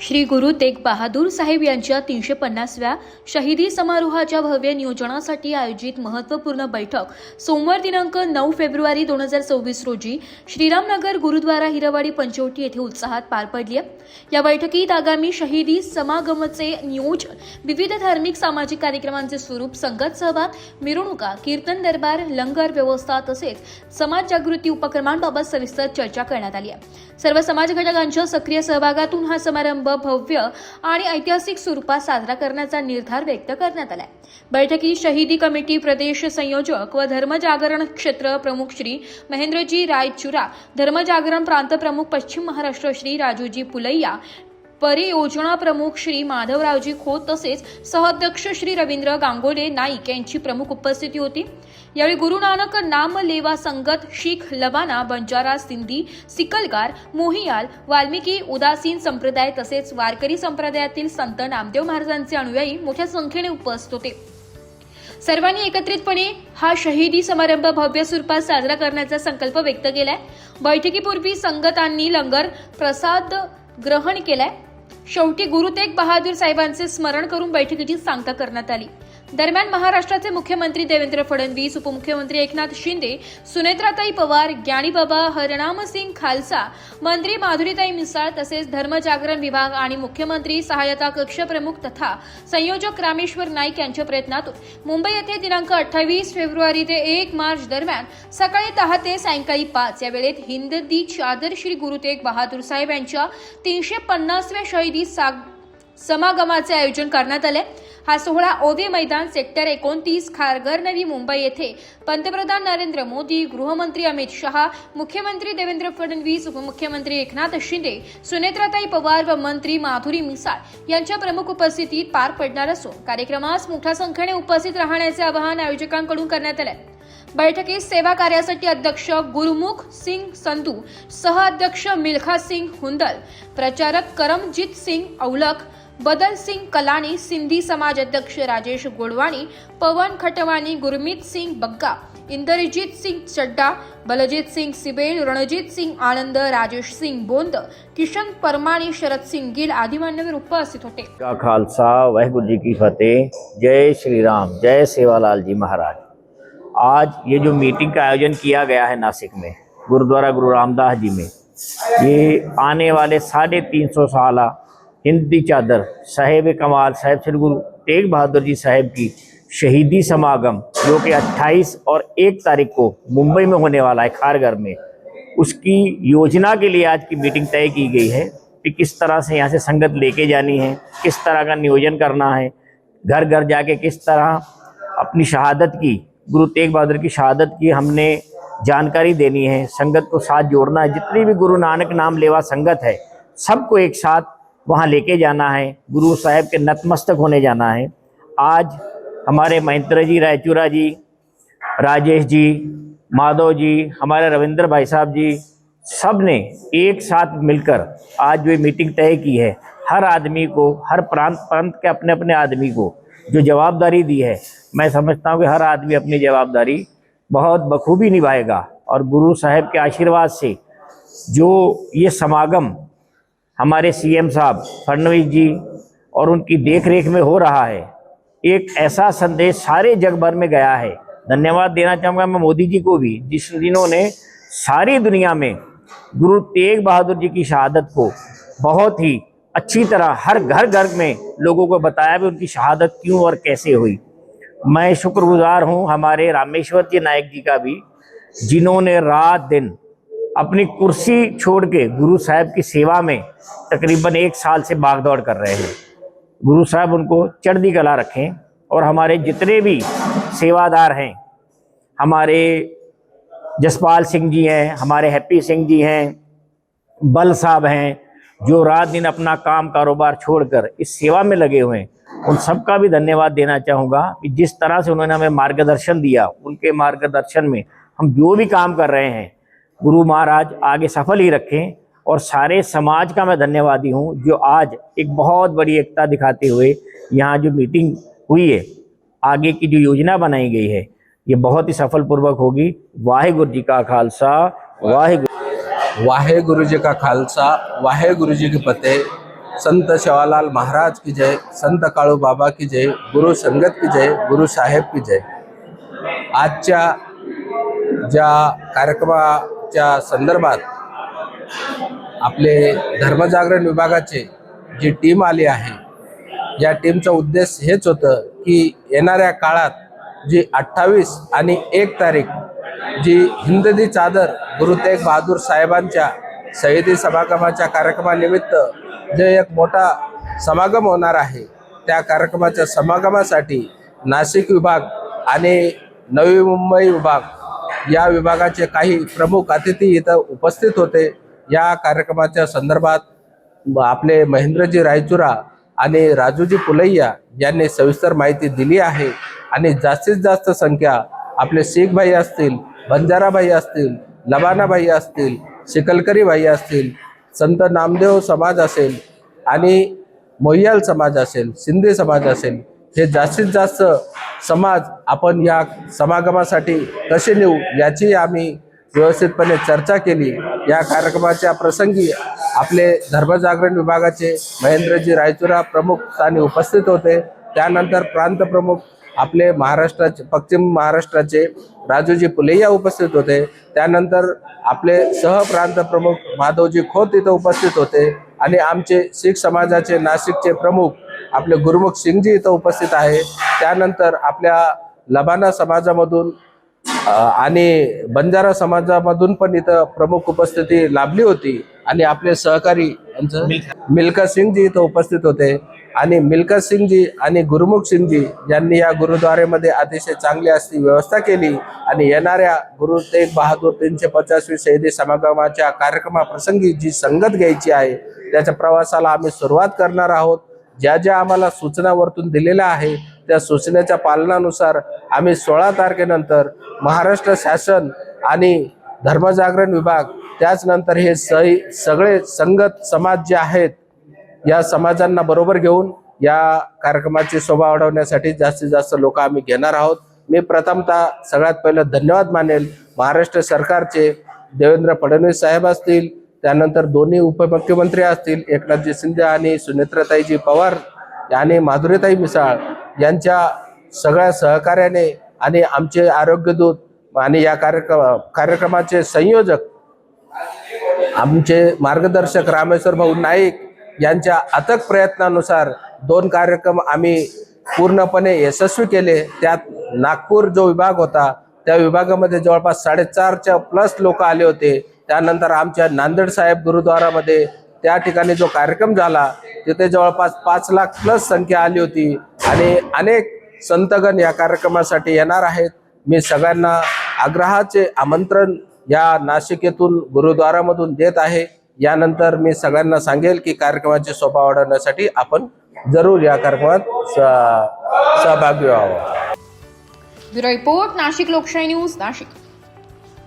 श्री गुरु तेग बहादूर साहेब यांच्या 350व्या शहीदी समारोहाच्या भव्य नियोजनासाठी आयोजित महत्त्वपूर्ण बैठक सोमवार दिनांक 9 फेब्रुवारी 2024 रोजी श्रीरामनगर गुरुद्वारा हिरवाडी पंचवटी येथे उत्साहात पार पडली। या बैठकीत आगामी शहीदी समागमचे नियोजन, विविध धार्मिक सामाजिक कार्यक्रमांचे स्वरूप, संगत सहभाग, मिरवणुका, कीर्तन दरबार, लंगर व्यवस्था तसेच समाज जागृती उपक्रमांबाबत सविस्तर चर्चा करण्यात आली आहे। सर्व समाज घटकांच्या सक्रिय सहभागातून हा समारंभ भव्य आणि ऐतिहासिक स्वरूपात साजरा करण्याचा निर्धार व्यक्त करण्यात आला। बैठकीत शहीदी कमिटी प्रदेश संयोजक व धर्मजागरण क्षेत्र प्रमुख श्री महेंद्रजी रायचुरा, धर्मजागरण प्रांत प्रमुख पश्चिम महाराष्ट्र श्री राजूजी पुलैया, परियोजना प्रमुख श्री माधवरावजी खोत तसेच सहअध्यक्ष श्री रवींद्र गांगोले नाईक यांची प्रमुख उपस्थिती होती। यावेळी गुरु नानक नाम लेवा संगत, शीख, लबाना, बंजारा, सिंधी, सिकलगार, मोहियाल, वाल्मिकी, उदासीन संप्रदाय तसेच वारकरी संप्रदायातील संत नामदेव महाराजांचे अनुयायी मोठ्या संख्येने उपस्थित होते। सर्वांनी एकत्रितपणे हा शहीदी समारंभ भव्य स्वरूपात साजरा करण्याचा संकल्प व्यक्त केलाय। बैठकीपूर्वी संगतांनी लंगर प्रसाद ग्रहण केलाय। शेवटी गुरु तेग बहादूर साहेबांचे स्मरण करून बैठकीची सांगता करण्यात आली। दरम्यान महाराष्ट्राचे मुख्यमंत्री देवेंद्र फडणवीस, उपमुख्यमंत्री एकनाथ शिंदे, सुनेत्राताई पवार, ज्ञानीबाबा हरनामसिंग खालसा, मंत्री माधुरीताई मिसाळ तसेच धर्मजागरण विभाग आणि मुख्यमंत्री सहायता कक्ष प्रमुख तथा संयोजक रामेश्वर नाईक यांच्या प्रयत्नातून मुंबई येथे दिनांक 28 फेब्रुवारी ते 1 मार्च दरम्यान सकाळी 10 ते सायंकाळी 5 या वेळेत हिंद दी चादर श्री गुरु तेग बहादूर साहेब यांच्या 350व्या शहीदी समागमाचे आयोजन करण्यात आले। हा सोहळा ओवे मैदान सेक्टर 29 खारघर नवी मुंबई येथे पंतप्रधान नरेंद्र मोदी, गृहमंत्री अमित शहा, मुख्यमंत्री देवेंद्र फडणवीस, उपमुख्यमंत्री एकनाथ शिंदे, सुनेत्राताई पवार व मंत्री माधुरी मिसाळ यांच्या प्रमुख उपस्थितीत पार पडणार असून कार्यक्रमास मोठ्या संख्येने उपस्थित राहण्याचे आवाहन आयोजकांकडून करण्यात आले। बैठकीत सेवा कार्यासाठी अध्यक्ष गुरुमुख सिंग संधू, सहअध्यक्ष मिल्खा सिंग हुंदल, प्रचारक करमजीत सिंग औलख, बदल सिंग कलानी, सिंधी समाज अध्यक्ष राजेश गोडवाणी, पवन खटवानी, गुरमीत सिंग बग्गा, इंदरजीत सिंग चड्डा, बलजीत सिंग सिबेल, रणजीत सिंग आनंद, राजेश सिंग बोंद, किशन परमाणी, शरद सिंग गिल आदि मान्यवर उपस्थित होते। का खालसा, वाहिगुरु जी की फतेह। जय श्री राम, जय सेवालाल जी महाराज। आज ये जो मीटिंग का आयोजन किया गया है नासिक में गुरुद्वारा गुरु रामदास जी में, ये आने वाले 350 साल हिंदी चादर साहेब कमाल साहेब श्री गुरु तेग बहादुर जी साहेब की शहीदी समागम जो कि 28 और 1 तारीख को मुंबई में होने वाला है खारघर में, उसकी योजना के लिए आज की मीटिंग तय की गई है कि किस तरह से यहाँ से संगत लेके जानी है, किस तरह का नियोजन करना है, घर घर जाके किस तरह अपनी शहादत की, गुरु तेग बहादुर की शहादत की हमने जानकारी देनी है, संगत को साथ जोड़ना है। जितनी भी गुरु नानक नाम लेवा संगत है सबको एक साथ वहाँ लेके जाना है, गुरु साहब के नतमस्तक होने जाना है। आज हमारे महेंद्र जी रायचुरा जी, राजेश जी, माधव जी, हमारे रविंद्र भाई साहब जी, सब ने एक साथ मिलकर आज जो मीटिंग तय की है, हर आदमी को, हर प्रांत के अपने अपने आदमी को जो जवाबदारी दी है, मैं समझता हूँ कि हर आदमी अपनी जवाबदारी बहुत बखूबी निभाएगा और गुरु साहब के आशीर्वाद से जो ये समागम हमारे सीएम साहब फडणवीस जी और उनकी देखरेख में हो रहा है, एक ऐसा संदेश सारे जग भर में गया है। धन्यवाद देना चाहूँगा मैं मोदी जी को भी, जिन्होंने सारी दुनिया में गुरु तेग बहादुर जी की शहादत को बहुत ही अच्छी तरह हर घर घर में लोगों को बताया भी उनकी शहादत क्यों और कैसे हुई। मैं शुक्रगुजार हूँ हमारे रामेश्वर जी नायक जी का भी, जिन्होंने रात दिन अपनी कुर्सी छोड़ के गुरु साहब की सेवा में तकरीबन 1 साल से भागदौड़ कर रहे हैं। गुरु साहब उनको चढ़ती कला रखें और हमारे जितने भी सेवादार हैं, हमारे जसपाल सिंह जी हैं, हमारे हैप्पी सिंह जी हैं, बल साहब हैं, जो रात दिन अपना काम कारोबार छोड़कर इस सेवा में लगे हुए हैं, उन सबका भी धन्यवाद देना चाहूँगा कि जिस तरह से उन्होंने हमें मार्गदर्शन दिया, उनके मार्गदर्शन में हम जो भी काम कर रहे हैं गुरु महाराज आगे सफल ही रखें। और सारे समाज का मैं धन्यवादी हूँ जो आज एक बहुत बड़ी एकता दिखाते हुए यहाँ जो मीटिंग हुई है, आगे की जो योजना बनाई गई है, ये बहुत ही सफलपूर्वक होगी। वाहिगुरु जी का खालसा, वाहिगुरु वाहे गुरु जी का खालसा, वाहे गुरु जी की फतेह। संत सेवालाल महाराज की जय, संत काळू बाबा की जय, गुरु संगत की जय, गुरु साहेब की जय. आजच्या ज्या कार्यक्रमाच्या संदर्भात आपले धर्मजागरण विभागाचे जी टीम आली आहे, या टीमचा उद्देश हेच होतं की येणाऱ्या काळात जी 28 आणि 1 तारीख जी हिंद दी चादर गुरु तेग बहादूर साहेबांच्या शहीदी समागमाच्या कार्यक्रमानिमित्त जे एक मोठा समागम होणार आहे, त्या कार्यक्रमाच्या समागमासाठी नाशिक विभाग आणि नवी मुंबई विभाग या विभागाचे काही प्रमुख अतिथी इथं उपस्थित होते. या कार्यक्रमाच्या संदर्भात आपले महेंद्रजी रायचुरा आणि राजूजी पुलैया यांनी सविस्तर माहिती दिली आहे. आणि जास्तीत जास्त संख्या आपले शीख भाई असतील, बंजारा भाई असतील, लबाना भाई असतील, शिकलकरी भाई असतील, संत नामदेव समाज असेल आणि मोय्याल समाज असेल, शिंदे समाज असेल, हे जास्तीत जास्त समाज आपण या समागमासाठी कसे नेऊ याची आम्ही व्यवस्थितपणे चर्चा केली. या कार्यक्रमाच्या प्रसंगी आपले धर्मजागरण विभागाचे महेंद्रजी रायचुरा प्रमुख स्थानी उपस्थित होते. त्यानंतर प्रांत प्रमुख आपले महाराष्ट्राचे पश्चिम महाराष्ट्राचे राजूजी पुलैया उपस्थित होते. त्यानंतर आपले सहप्रांत प्रमुख माधवजी खोत इथं उपस्थित होते आणि आमचे शीख समाजाचे नाशिकचे प्रमुख आपले गुरुमुख सिंगजी इथं उपस्थित आहे. त्यानंतर आपल्या लबाना समाजामधून आणि बंजारा समाजामधून पण इथं प्रमुख उपस्थिती लाभली होती आणि आपले सहकारी मिल्खा सिंगजी इथं उपस्थित होते. आणि मिल्खा सिंगजी आणि गुरुमुख सिंगजी यांनी या गुरुद्वारेमध्ये अतिशय चांगली अशी व्यवस्था केली आणि येणाऱ्या गुरु तेग बहादूर 350वी शहीदी समागमाच्या कार्यक्रमाप्रसंगी जी संगत घ्यायची आहे त्याच्या प्रवासाला आम्ही सुरुवात करणार आहोत. ज्या ज्या आम्हाला सूचना वरतून दिलेल्या आहे त्या सूचनेच्या पालनानुसार आम्ही 16 तारखेनंतर महाराष्ट्र शासन आणि धर्मजागरण विभाग त्याचनंतर हे सगळे संगत समाज जे आहेत या समाजांना बरोबर घेऊन या कार्यक्रमाची शोभा वाढवण्यासाठी जास्तीत जास्त लोक आम्ही घेणार आहोत. मी प्रथमतः सगळ्यात पहिलं धन्यवाद मानेल महाराष्ट्र सरकारचे देवेंद्र फडणवीस साहेब असतील, त्यानंतर दोन्ही उपमुख्यमंत्री असतील एकनाथजी शिंदे आणि सुनेत्राताईजी पवार आणि माधुरीताई मिसाळ यांच्या सगळ्या सहकार्याने आणि आमचे आरोग्यदूत आणि या कार्यक्रमाचे संयोजक आमचे मार्गदर्शक रामेश्वर भाऊ नाईक यांच्या अथक प्रयत्नानुसार 2 कार्यक्रम आम्ही पूर्णपणे यशस्वी केले. त्यात नागपूर जो विभाग होता त्या विभागामध्ये जवळपास 4.5च्या प्लस लोक आले होते. त्यानंतर आमच्या नांदेड साहेब गुरुद्वारामध्ये त्या ठिकाणी जो कार्यक्रम झाला तिथे जवळपास 5 लाख प्लस संख्या आली होती आणि अनेक संतगण या कार्यक्रमासाठी येणार आहेत. मी सगळ्यांना आग्रहाचे आमंत्रण या नाशिक येथून गुरुद्वारामधून देत आहे. यानंतर मी सगळ्यांना सांगेल की कार्यक्रमाची शोभा वाढवण्यासाठी आपण जरूर या कार्यक्रमात सहभागी व्हावं. ब्युरो रिपोर्ट, नाशिक लोकशाही न्यूज, नाशिक.